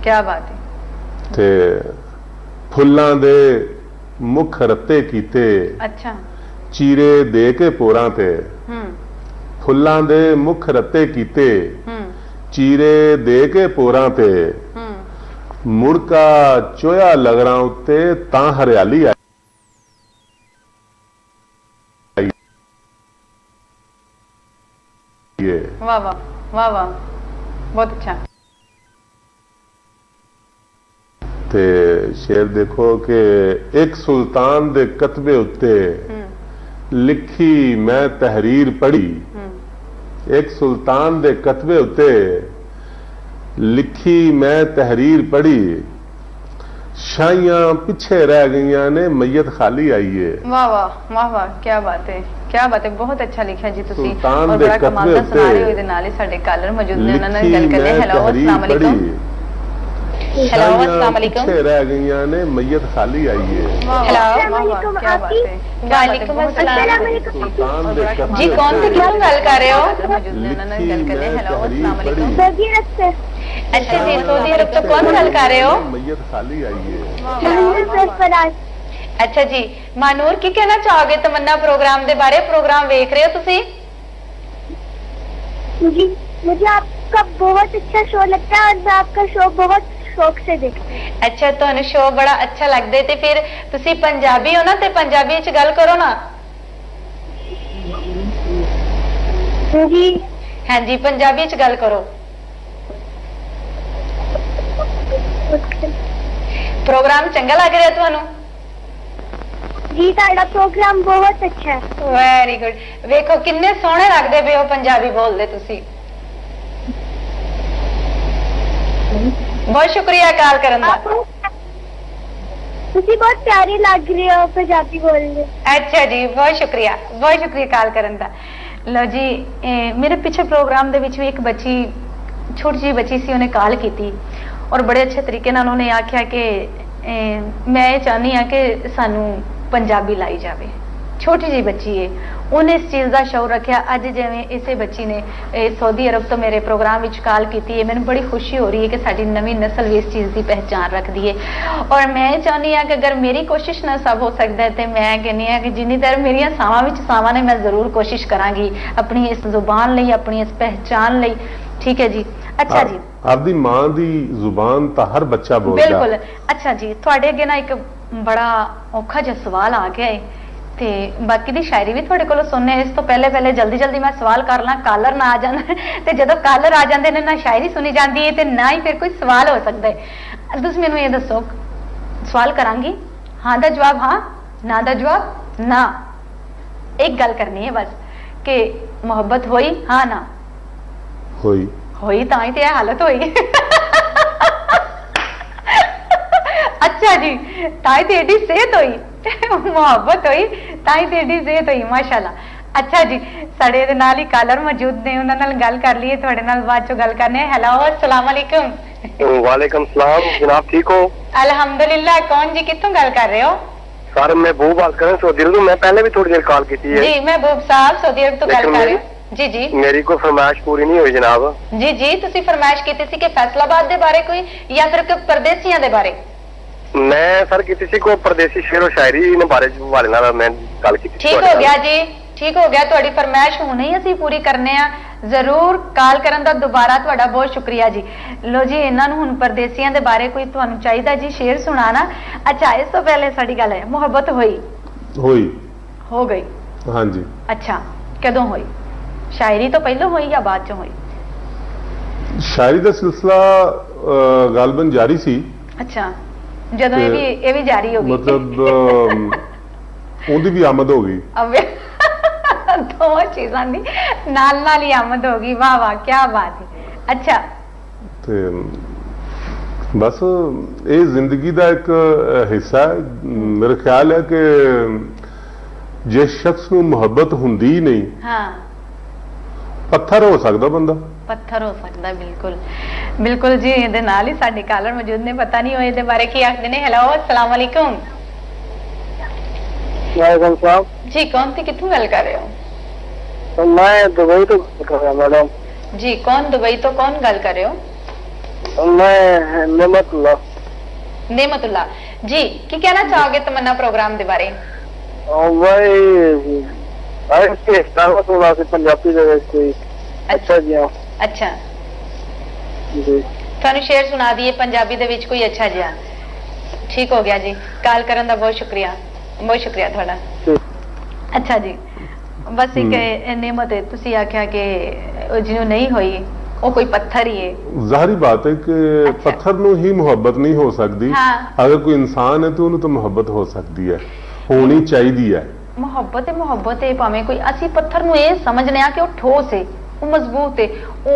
ਕੀ ਬਾਤ ਹੈ। ਤੇ ਫੁੱਲਾਂ ਦੇ ਮੁੱਖ ਰੱਤੇ ਕੀਤੇ, ਅੱਛਾ, ਚੀਰੇ ਦੇ ਕੇ ਪੋਰਾਂ ਤੇ। ਫੁੱਲਾਂ ਦੇ ਮੁੱਖ ਰੱਤੇ ਕੀਤੇ, ਚੀਰੇ ਦੇ ਕੇ ਪੋਰਾਂ ਤੇ। ਮੁੜਕਾ ਚੋਇਆ ਲਗਰਾਂ ਉੱਤੇ ਤਾਂ ਹਰਿਆਲੀ ਆਈ। वाह वाह वाह वाह, बहुत अच्छा। ਤੇ ਸ਼ੇਰ ਦੇਖੋ ਕਿ ਇੱਕ ਸੁਲਤਾਨ ਦੇ ਕਤਬੇ ਉੱਤੇ ਲਿਖੀ ਮੈਂ ਤਹਿਰੀਰ ਪੜ੍ਹੀ। ਇੱਕ ਸੁਲਤਾਨ ਦੇ ਕਤਬੇ ਉੱਤੇ ਲਿਖੀ ਮੈਂ ਤਹਿਰੀਰ ਪੜ੍ਹੀ। ਸ਼ਾਹੀਆਂ ਪਿੱਛੇ ਰਹਿ ਗਈਆਂ ਨੇ ਮਈयत ਖਾਲੀ ਆਈ ਹੈ। वाह वाह वाह वाह, क्या बात है, क्या बात है, बहुत अच्छा लिखा जी तुसी सुल्तान और दे बड़ा कमाल दा सुना रहे हो। ਇਹਦੇ ਨਾਲ ਹੀ ਸਾਡੇ ਕਾਲਰ ਮੌਜੂਦ ਨੇ, ਉਹਨਾਂ ਨਾਲ ਗੱਲ ਕਰਨੇ। ਹੈਲੋ, अस्सलाम वालेकुम। हेलो, अस्सलाम वालेकुम। पिछे रह गईयां ने मईयत खाली आई है। हेलो, क्या बात है, वालेकुम अस्सलाम जी। कौन से क्यों गल कर रहे हो? मौजूद ने, ਉਹਨਾਂ ਨਾਲ ਗੱਲ करने। हेलो, अस्सलाम वालेकुम। सऊदी अरब से। अच्छा जी, सऊदी अरब से कौन गल कर रहे हो? मईयत खाली आई है। अच्छा जी, मानूर की कहना चाहोगे तमन्ना प्रोग्राम के बारे? प्रोग्राम देख रहे हो तुसी? जी, मुझे आपका बहुत अच्छा शो लगता है और मैं आपका शो बहुत शौक से देखती हूँ। अच्छा, तुहानू शो बड़ा अच्छा लगता है ते फिर तुसी पंजाबी हो ना, ते पंजाबी च गल करो ना। जी हाँ जी, पंजाबी च गल करो। प्रोग्राम चंगा लग रहा तुहानू? जी, ताड़ा प्रोग्राम बहुत अच्छा है। Very good. वेखो किन्ने सोहने लगदे पे हो पंजाबी बोलदे तुसी। बहुत शुक्रिया कॉल करन दा। तुसी बहुत प्यारी लग रही हो पंजाबी बोलने। अच्छा जी, बहुत शुक्रिया कॉल करन दा। लो जी, मेरे पिछले प्रोग्राम दे विच भी एक बच्ची, छोटी जी बच्ची सी, उन्हें कॉल की और बड़े अच्छे तरीके नाल उन्हें आख्या कि मैं चाहनी हाँ कि सानू पंजाबी लाई जाए। छोटी जी बच्ची है, उन्हें इस चीज़ का शौक रखा। अज जिवें इसे बच्ची ने सऊदी अरब तो मेरे प्रोग्राम विच कॉल की है, मैंने बड़ी खुशी हो रही है कि साडी नवी नस्ल भी इस चीज़ की पहचान रखती है। और मैं चाहनी हाँ कि अगर मेरी कोशिश ना सब हो सकता है तो मैं कहनी हाँ कि जिन्नी देर मेरिया सावां विच सावां ने, मैं जरूर कोशिश करांगी अपनी इस जुबान लई, अपनी इस पहचान लई। ठीक है जी। अच्छा जी, आपदी मां दी जुबान तो हर बच्चा बोलदा। बिल्कुल। अच्छा जी, तुहाडे अगे ना एक बड़ा औखा जिहा सवाल आ गया है ते बाकी दी शायरी भी तुहाडे कोलों सुनने। इस तो पहले जल्दी जल्दी मैं सवाल कर ला, कालर ना आ जान ते जदों कालर आ जांदे ने ना शायरी सुनी जाती है ते ना ही फिर कोई सवाल हो सकता है। तुसीं मैनूं ये दसो, सवाल करांगी, हाँ दा जवाब हाँ, ना दा जवाब ना। एक गल करनी है बस कि मोहब्बत होई हाँ ना? होई तां ही ते यह हालत होई। अच्छा जी, ताई ते एडी सेहत हुई, मोहब्बत हुई ताई ते एडी सेहत हुई, माशाल्लाह। अच्छा जी, साडे दे नाल ही कालर मौजूद ने, उन्हां नाल गल कर लईए, तुहाडे नाल बाद चो गल करने। हेलो, अस्सलाम वालेकुम। वालेकुम सलाम। जनाब ठीक हो? अल्हम्दुलिल्लाह। कौन जी, कित्थों गल कर रहे हो? सर मैं वो बात कर रहा हूँ सऊदी अरब। मैं पहले भी थोड़ी देर कॉल की थी जी महबूब साहब सऊदी अरब तो गल कर रहे हो। जी जी मेरी कोई फरमाइश पूरी नहीं हुई जनाब। जी जी तुसी फरमाइश की थी कि फैसलाबाद दे बारे कोई या फिर कि परदेसियां दे बारे? मैं सर की थी को परदेसी शेर और शायरी ने बारे वाले नाल मैं गल की। ठीक हो गया जी, ठीक हो गया। तुहाडी फरमाइश हुणे ही असीं पूरी करने आ। जरूर कॉल करन दा दोबारा तुहाडा बहुत शुक्रिया जी। लो जी इन्हां नूं हुण परदेसियां दे बारे कोई तुहानूं चाहीदा जी शेर सुनाना। अच्छा इस तो पहले साडी गल है मुहब्बत होई हो गई। हाँ जी। अच्छा कदों होई? शायरी तो पहलों होई या बाद च होई? शायरी का सिलसिला गालबन जारी सी। अच्छा जदों ये भी जारी हो गई मतलब उनकी भी आमद हो गई। अब दो चीज़ां दी नाल ही आमद हो गई। वाह वाह क्या बात है। अच्छा ते बस ये जिंदगी का एक हिस्सा है। मेरा ख्याल है कि जिस शख्स को मुहब्बत हुंदी ही नहीं हाँ पत्थर हो सकता बंदा, पत्थर हो सकता। बिल्कुल बिल्कुल जी। ये नाल ही साडे कॉलर मौजूद ने, पता नहीं होए दे बारे की आखदे ने। हेलो अस्सलाम वालेकुम। वालेकुम सलाम जी कौन थी कित्थों गल कर रहे हो? तो मैं दुबई तो कर रहा मैडम जी। कौन दुबई तो कौन गल कर रहे हो? मैं नेमतुल्ला जी। की कहना चाहोगे तमन्ना प्रोग्राम के बारे? पंजाबी अच्छा जी। अच्छा थानू शेर सुना दिए पंजाबी दे विच कोई अच्छा जिहा। ठीक हो गया जी। कॉल करन दा बहुत शुक्रिया थोड़ा। अच्छा जी बस एक नेमत है तुसी आख्या कि जिन्हों नहीं हुई वो कोई पत्थर ही है। जाहिर बात है कि अच्छा। पत्थर नूं ही मुहब्बत नहीं हो सकती। हाँ। अगर कोई इंसान है तो उन्हें तो मुहब्बत हो सकती है, होनी चाहिए है। मुहब्बत है भावें कोई असी पत्थर नूं ये समझने आ कि वो ठोस है, वो मजबूत है, वो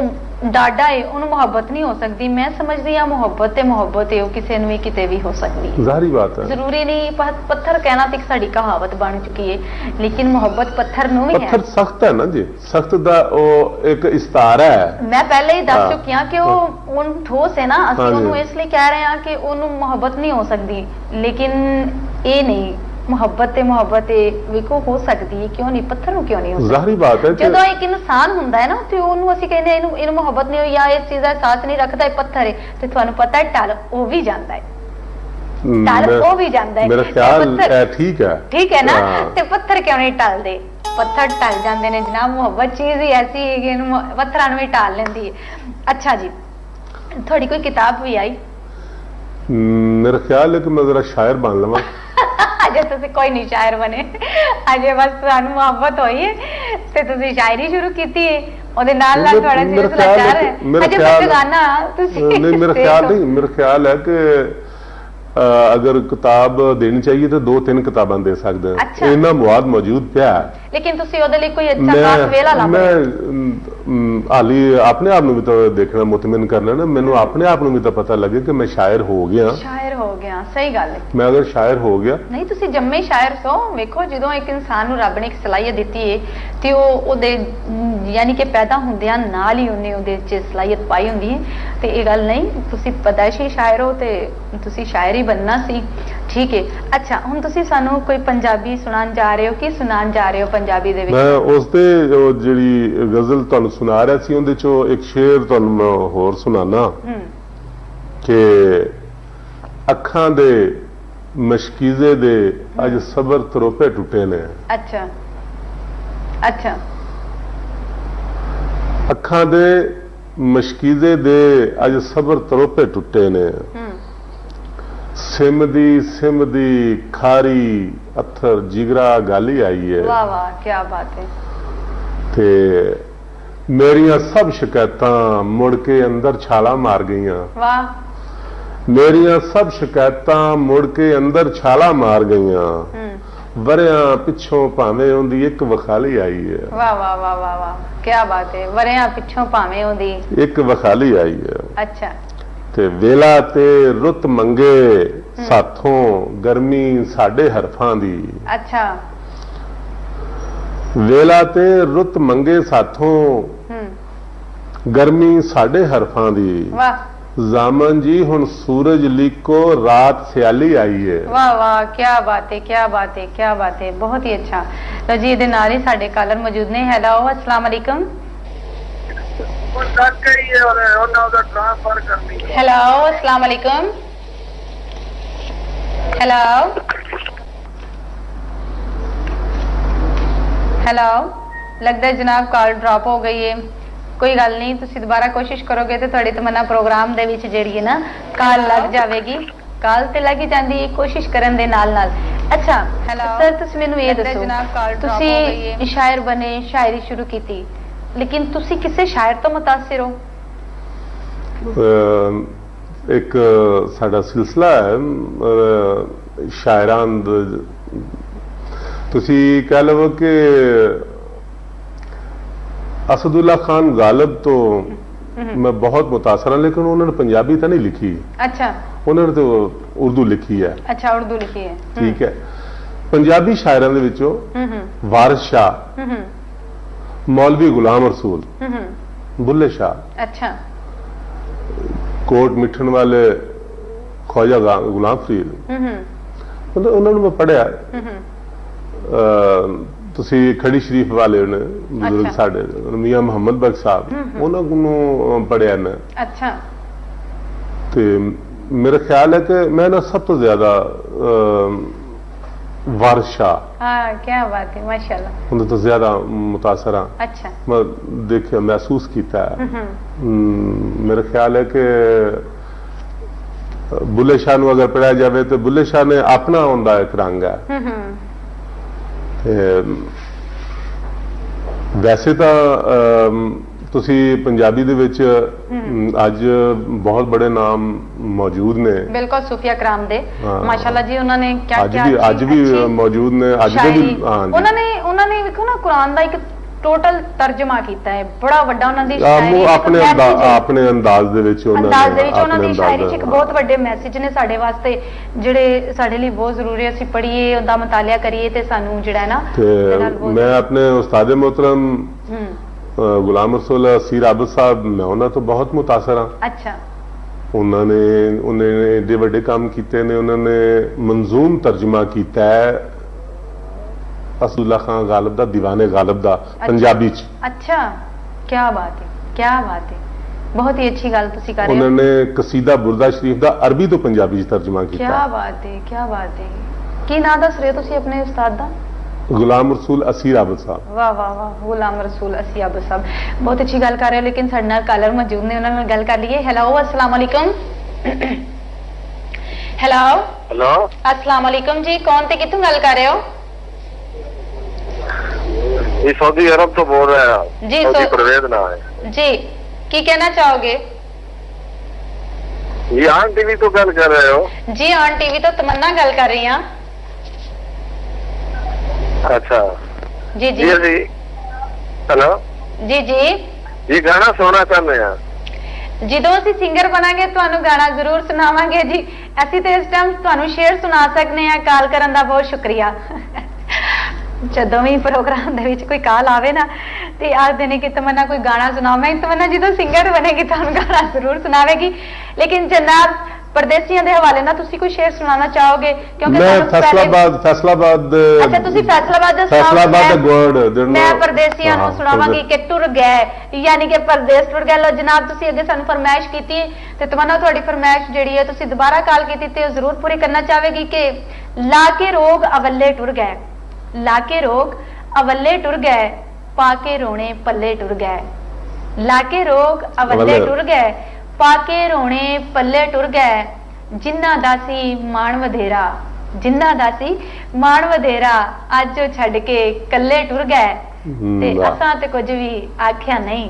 डाडा है, उन्हें मुहब्बत नहीं हो सकती। मैं समझदी हां मुहब्बत है वो किसी नूं भी किते भी हो सकती है। जाहिर बात है। जरूरी नहीं पत्थर कहना तो साडी कहावत बन चुकी है, लेकिन मुहब्बत पत्थर नूं भी है। पत्थर सख्त है ना जी, सख्त दा ओ एक इस्तारा है। मैं पहले ही दस चुकी हां कि वो उन ठोस है ना, असि उन्होंने इसलिए कह रहे हैं कि उन्होंने मुहब्बत नहीं हो सकती, लेकिन ये नहीं मुहब्बत है वेखो हो सकती है, क्यों नहीं पत्थर नूं क्यों नहीं हो सकती। जाहिर बात है जदों एक इंसान हुंदा है ना ते ओनू असि कहने इनु मुहब्बत नहीं होई या इस चीज़ दा एहसास नहीं रखदा, पत्थर है ते तुहानू पता है टल वो भी जांदा है, टल वो भी जांदा है। मेरा ख्याल ठीक है ना। ते पत्थर क्यों नहीं टलदे? पत्थर टल जांदे ने जनाब। मुहब्बत चीज़ ही ऐसी है कि पत्थरां नूं भी टाल लैंदी है। अच्छा जी थोड़ी कोई किताब भी आई? मेरा ख्याल है कि मैं जरा शायर बन लवां। अजे तुसी कोई नहीं शायर बने, अजे बस तुहानू मुहब्बत होई है ते तुसी शायरी शुरू कीती है, ओदे नाल नाल थोड़ा सिलसिला जारी है। अजे मैं गाना तुसी नहीं मेरा ख्याल है कि अगर किताब देनी चाहिए तो 2-3 किताबां दे सकते हैं। अच्छा। इन्ना मुआद मौजूद पिया है, लेकिन तुसी ओदे लिए कोई अच्छा खास वेला ला मैं हाली अपने आप भी तो देखना मुतमिन करना ना, मैनू अपने आप भी तो पता लगे कि मैं शायर हो गया। सही गल है। मैं अगर शायर हो गया नहीं तुसी जम्मे शायर सो। वेखो जो एक इंसान नूं रब ने एक सलाहियत दी है ते ओदे यानी कि पैदा हुंदियां नाल ही उन्हें ओदे च सलाहियत पाई हुंदी है ते ये गल नहीं तुसी पैदाइशी शायर हो ते तुसी शायर ही बनना सी। ठीक है। अच्छा हुण तुसी सानू कोई पंजाबी सुनान जा रहे हो, की सुनान जा रहे हो पंजाबी दे विच? मैं उसदे जिहड़ी गजल तुहानू सुना रहा सी उहदे चों एक शेर तुहानू मैं होर सुनाना कि अखां दे मशकीजे दे अज सबर तरोपे टुटे ने। अच्छा अच्छा। अखां दे मशकीजे दे अज सबर तरोपे टुटे ने, सिमदी खारी अथर जिगरा गाली आई है। वाह वाह क्या बात है। ते मेरिया सब शिकायतां मुड़ के अंदर छाला मार गईयां। वाह। मेरिया सब शिकायतां मुड़ के अंदर छाला मार गईयां, वरियां पिछों भावें उंदी एक वखाली आई है। वाह वाह वाह वाह वाह क्या बात है। वरियां पिछों भावें उंदी एक वखाली आई है। अच्छा। ते वेला ते रुत मंगे साथों गर्मी साडे हरफां दी। अच्छा। वेला ते रुत मंगे साथों गर्मी साडे हरफां दी। वाह। जामन जी हुन सूरज लिखो रात सियाली आई है। वाह वाह, क्या बात है, क्या बात है, क्या बात है, बहुत ही अच्छा। लो जी ਇਹਦੇ ਨਾਲ ਹੀ ਸਾਡੇ ਕਾਲਰ ਮੌਜੂਦ ਨੇ। ਹੈਲੋ अस्सलाम वालेकुम। हेलो अस्सलाम वालेकुम। हेलो हेलो, लगता है जनाब कॉल ड्रॉप हो गई है। कोई गल नहीं, तुसी दोबारा कोशिश करोगे तो थोड़ी तमन्ना प्रोग्राम दे विच जेहड़ी है ना कॉल लग जाएगी। कॉल ते लग ही जाती है कोशिश करन दे नाल नाल। अच्छा सर, तुसी मैनू ये दसो, तुसी शायर बने, शायरी शुरू की, लेकिन तुसी किसे शायर तो मुतासिर हो? एक साडा सिलसिला है शायरान, तुसी कह लो कि असदुल्ला खान गालिब तो मैं बहुत मुतासर हाँ, लेकिन उन्होंने पंजाबी तो नहीं लिखी। अच्छा, उन्होंने तो उर्दू लिखी है। अच्छा, उर्दू लिखी है, ठीक है। पंजाबी शायरां दे विचों वारिस शाह, मौलवी गुलाम रसूल, बुल्ले शाह, अच्छा, कोट मिठन वाले ख्वाजा गुलाम फरीद, मतलब उन्होंने मैं पढ़िया। तुसी खड़ी शरीफ वाले ने बुजुर्ग साडे मियां मोहम्मद बख्श साहब, उन्होंने पढ़िया ने। अच्छा, ते मेरा ख्याल है कि मैं ना सब तो ज्यादा वारिस शाह, हाँ क्या बात है, माशाल्लाह, उन्हें तो ज्यादा मुतासर हाँ। अच्छा, मैं देखिए महसूस किया है। मेरा ख्याल है कि बुल्ले शाह नूं अगर पढ़ाया जाए तो बुल्ले शाह ने अपना उनका एक रंग है। वैसे तो तुसी पंजाबी दे विच अज बहुत बड़े नाम मौजूद ने, बिल्कुल सूफिया कराम दे, माशाल्लाह जी, उन्होंने क्या क्या अज भी मौजूद ने, अज भी उन्होंने देखो ना कुरान का एक टोटल तर्जमा किया है, बड़ा बड़ा उन्होंने अपने अंदाज दे विच उन्होंने शायरी च एक बहुत बड़े मैसेज ने साडे वास्ते, जिहड़े साडे लई बहुत जरूरी है, असीं पढ़िए, उहदा मुतालिया करिए ते सानू जिहड़ा है ना। मैं अपने उस्ताद मोहतरम गुलाम रसूल असीर आबिद साहब, मैं उन्होंने तो बहुत मुतासर हाँ। अच्छा, उन्होंने एडे वड्डे काम किए ने। उन्होंने मंजूम तर्जमा किया है असदुल्ला खान गालिब दा, दीवाने गालिब दा, पंजाबी च। अच्छा, क्या बात है, क्या बात है, बहुत ही अच्छी गल तुसी कर रहे हो। उन्होंने कसीदा बुरदा शरीफ दा अरबी तो पंजाबी च तर्जमा किया। क्या बात है, क्या बात है। की नाम दस रहे हो तुसी अपने उस्ताद दा? गुलाम रसूल असीर आबिद साहब। वाह वाह वाह, गुलाम रसूल असीर आबिद साहब, बहुत अच्छी गल कर रहे हो। लेकिन साडे नाल कॉलर मौजूद ने, उन्हां नाल गल कर लईए। हेलो अस्सलाम वालेकुम। हेलो हेलो अस्सलाम वालेकुम जी, कौन ते कित्थों गल कर रहे हो? ये सऊदी अरब तो बोल रहे हैं जी, सऊदी परवेज ना है जी, की कहना चाहोगे? ये आन टीवी तो गल कर रहे हो? जी ऑन टीवी तो तमन्ना गल कर रही हां। अच्छा जी जी जी, हेलो जी जी, ये गाना सुनना चाहते हैं। ਜਦੋਂ ਅਸੀਂ ਸਿੰਗਰ ਬਣਾਂਗੇ ਤੁਹਾਨੂੰ ਗਾਣਾ ਜ਼ਰੂਰ ਸੁਣਾਵਾਂਗੇ ਜੀ। ਅਸੀਂ ਤੇ ਇਸ ਟਾਈਮ ਤੁਹਾਨੂੰ ਸ਼ੇਅਰ ਸੁਣਾ ਸਕਦੇ ਹਾਂ। ਕਾਲ ਕਰਨ ਦਾ ਬਹੁਤ ਸ਼ੁਕਰੀਆ। ਜਦੋਂ ਵੀ ਪ੍ਰੋਗਰਾਮ ਦੇ ਵਿੱਚ ਕੋਈ ਕਾਲ ਆਵੇ ਨਾ ਤੇ ਆਖਦੇ ਨੇ ਕਿ ਤਮੰਨਾ ਕੋਈ ਗਾਣਾ ਸੁਣਾਓ। ਮੈਂ ਤਮੰਨਾ ਜਦੋਂ ਸਿੰਗਰ ਬਣੇਗੀ ਤੁਹਾਨੂੰ ਗਾਣਾ ਜ਼ਰੂਰ ਸੁਣਾਵੇਗੀ। ਲੇਕਿਨ ਜਨਾਬ परदेसियों के हवाले ना तुसी कोई शेर सुनाना चाहोगे? क्योंकि मैं फैसलाबाद अच्छा तुसी फैसलाबाद मैं परदेसियों नु सुनावांगी कि टुर गए, यानी कि परदेस टुर गए। लो जनाब तुसी अगे सानू फरमाइश कीती ते तमन्ना तुहाडी फरमाइश जेहड़ी है तुसी दोबारा कॉल कीती ते जरूर पूरी करना चाहेगी कि लाके रोग अवल्ले टुर गए, लाके रोग अवल्ले टुर गए, पाके रोने पल्ले टुर गए। लाके रोग अवल्ले टुर गए, पाके रोने पल्ले टुर गए। जिन्ना दासी मान वधेरा, जिन्ना दासी मान वधेरा, अज छड़ के कल्ले टुर गए। ते असां ते कुछ भी आख्या नहीं,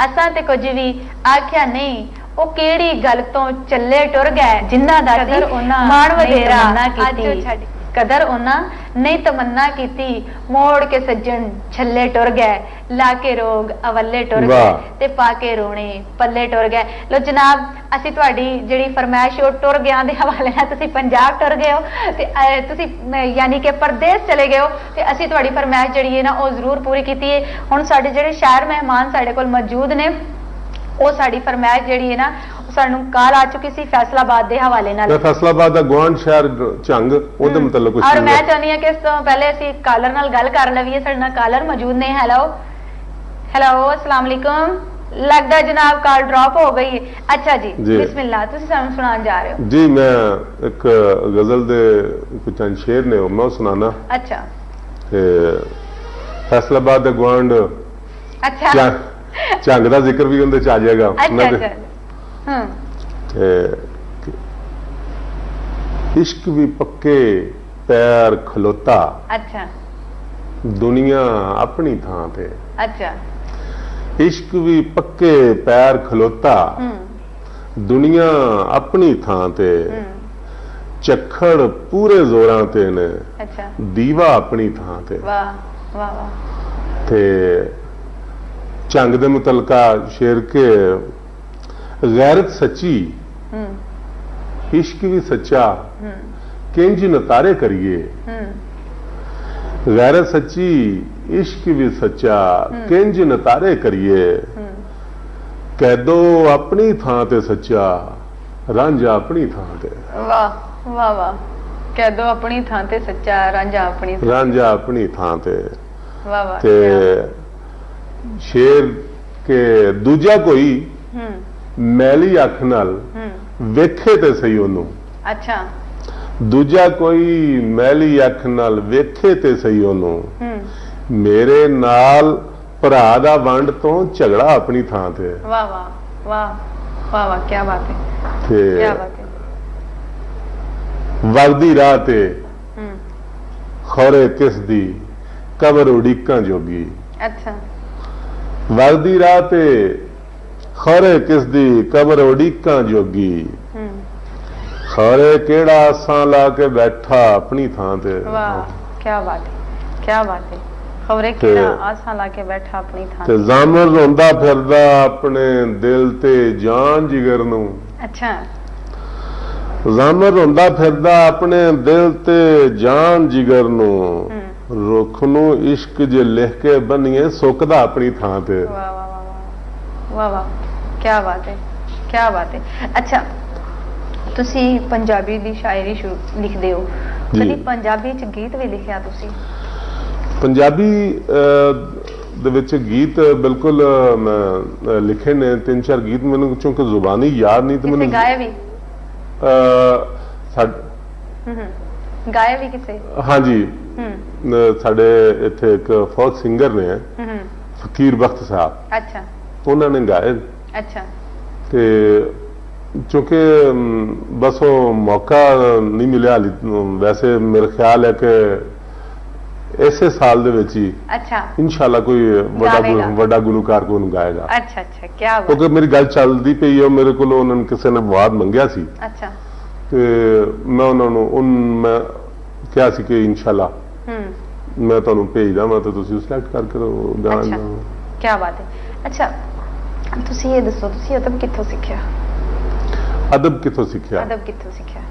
असां ते कुछ भी आख्या नहीं, ओ केड़ी गल तो चले टुर गए। जिन्ना दासी मान वधेरा, अज छड़ कदर उन्ना नहीं तमन्ना कीती, मोड़ के सज्जन छल्ले टुर गए। लाके रोग अवल्ले टुर गए ते पाके रोने पल्ले टुर गए। लो जनाब असी तुहाडी जिहड़ी फरमाइश ओ टुर गया दे हवाले नाल तुसी पंजाब टुर गए हो ते तुसी यानी कि परदेस चले गए हो ते असी तुहाडी फरमाइश जिहड़ी है ना ओ जरूर पूरी कीती है। हुण साडे जिहड़े शायर मेहमान साडे कोल मौजूद ने ओ साडी फरमाइश जिहड़ी है ना ਸਾਨੂੰ ਕਾਲ ਆ ਚੁੱਕੀ ਸੀ ਫੈਸਲਾਬਾਦ ਦੇ ਹਵਾਲੇ ਨਾਲ। ਮੈਂ ਫੈਸਲਾਬਾਦ ਦਾ ਗੁਆਂਢ ਸ਼ਹਿਰ ਝੰਗ ਉਹਦੇ ਮੁਤਲਕ ਕੁਝ ਔਰ ਮੈਂ ਚਾਹੁੰਦੀ ਹਾਂ ਕਿ ਇਸ ਤੋਂ ਪਹਿਲੇ ਅਸੀਂ ਕਾਲਰ ਨਾਲ ਗੱਲ ਕਰ ਲਈਏ। ਸਾਡੇ ਨਾਲ ਕਾਲਰ ਮੌਜੂਦ ਨੇ। ਹੈਲੋ ਹੈਲੋ, अस्सलाम वालेकुम। लगता जनाब कॉल ड्रॉप हो गई है। अच्छा जी, बिस्मिल्लाह, तुसी सानू सुनान जा रहे हो। जी, मैं एक गजल दे कुछ चंद शेर ने मैं सुनाना। अच्छा। ते फैसलाबाद दे गुआंढ अच्छा झंग दा जिक्र भी उनदे च आ जाएगा। अच्छा। इश्क भी पक्के पैर खलोता। अच्छा। दुनिया अपनी थां पे। अच्छा। इश्क भी पक्के पैर खलोता, दुनिया अपनी थां ते, झक्खड़ पूरे जोरां ते ने, अच्छा, दीवा अपनी थां ते। वाह वाह वाह। ते झंग दे मुतलका शेर के गैरत सच्ची, इश्क भी सच्चा, किंज नतारे करिए। गैरत सच्ची, इश्क भी सच्चा, किंज नतारे करिए। कह दो अपनी थां ते सच्चा, रांझा अपनी थां ते। वाह वाह वाह। कह दो अपनी थां ते सच्चा, रांझा अपनी थां। रांझा अपनी थां ते। वाह वाह। ते शेर के दूजा कोई मैली अख नाल वेखे ते सही ओनू। अच्छा। दूजा कोई मैली अख नाल वेखे ते सही ओनू, मेरे नाल भरा दा वंड तो झगड़ा अपनी थां ते। वाह वाह वाह वाह वाह, क्या बात है, क्या बात है। वगदी राह ते खौरे किस दी कबर उड़ीकां जोगी। अच्छा। वगदी राह ते खौरे किस दी कबर उड़ीकां जोगी, खौरे केड़ा आसां ला के बैठा अपनी थां ते। वाह, क्या बात है, क्या बात है। खौरे केड़ा आसां ला के बैठा अपनी थां ते। ज़ामर रोंदा फिरदा अपने दिल ते जान जिगर नू। अच्छा। ज़ामर रोंदा फिरदा अपने दिल ते जान जिगर नू, रुख नू इश्क जे लिख के बनिए सुकदा अपनी थां ते। वाह वाह वाह वाह वाह, क्या बात है, क्या बात है। अच्छा, तुसी पंजाबी दी शायरी लिखदे हो, कदी पंजाबी च गीत भी लिखिया तुसी? पंजाबी दे विच गीत बिल्कुल मैं लिखे ने 3-4 गीत, मैनूं चूंकि जुबानी याद नहीं तो मैंने गाए भी गाए भी किसे? हाँ जी, साडे इत्थे एक फोक सिंगर ने फकीर बख्त साहब। अच्छा। उन्होंने गाए। अच्छा। ते चूंकि बस वो मौका नहीं मिला, वैसे मेरा ख्याल है कि इसे साल दे विच ही अच्छा इंशाल्लाह कोई वड्डा गुलूकार को गाएगा। अच्छा अच्छा, क्या बात। क्योंकि मेरी गल चलती पई है, मेरे को उन्होंने किसी ने वाद मंगया सी। अच्छा। ते मैं उन्होंने मैं कहा सी कि इंशाल्लाह मैं तुहानूं भेजदा, मैं तो तुसीं सिलेक्ट करके गाना। अच्छा, क्या बात है। अच्छा, तुसीं ये दसो, तुसीं अदब कित्थों सीखिया? अदब कित्थों सीखिया? अदब कित्थों सीखिया?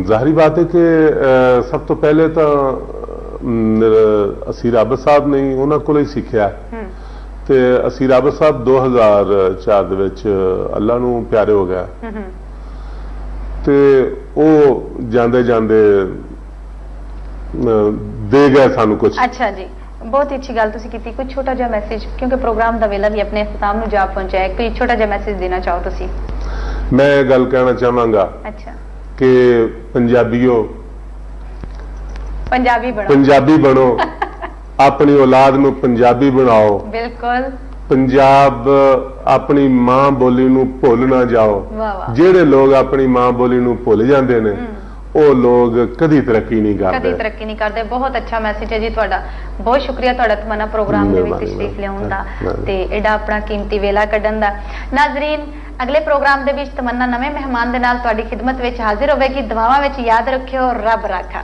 जाहिर बात है कि सब तो पहले तो असीर आबद साहब ने उन्होंने को ही सीखिया। ते असीर आबद साहब 2004 दे विच अल्लाह नूं प्यारे हो गया। ते वो जांदे जांदे दे गए सानू कुछ। अच्छा जी, बहुत ही अच्छी गल तुसीं कीती। कोई छोटा जिहा मैसेज, क्योंकि प्रोग्राम दा वेला भी अपने अख्ताम नूं जा पहुंचा है, कोई छोटा जिहा मैसेज देना चाहो तुसीं? मैं गल कहना चाहांगा अच्छा कि पंजाबियों पंजाबी बनो, अपनी औलाद नूं पंजाबी बनाओ। बिल्कुल। पंजाब अपनी मां बोली नूं भुल ना जाओ। जेड़े लोग अपनी मां बोली नूं भुल जांदे ने वो लोग कदी तरक्की नहीं करते, कदी तरक्की नहीं करते। बहुत अच्छा मैसेज है जी तुहाडा, बहुत शुक्रिया तुहाडा तमन्ना प्रोग्राम दे विच तशरीफ लियाउण दा ते एडा अपना कीमती वेला कढण दा। नाज़रीन, अगले प्रोग्राम दे विच तमन्ना नवे मेहमान दे नाल तुहाडी खिदमत विच हाजिर होवेगी। दुआवां विच याद रखियो, रब राखा।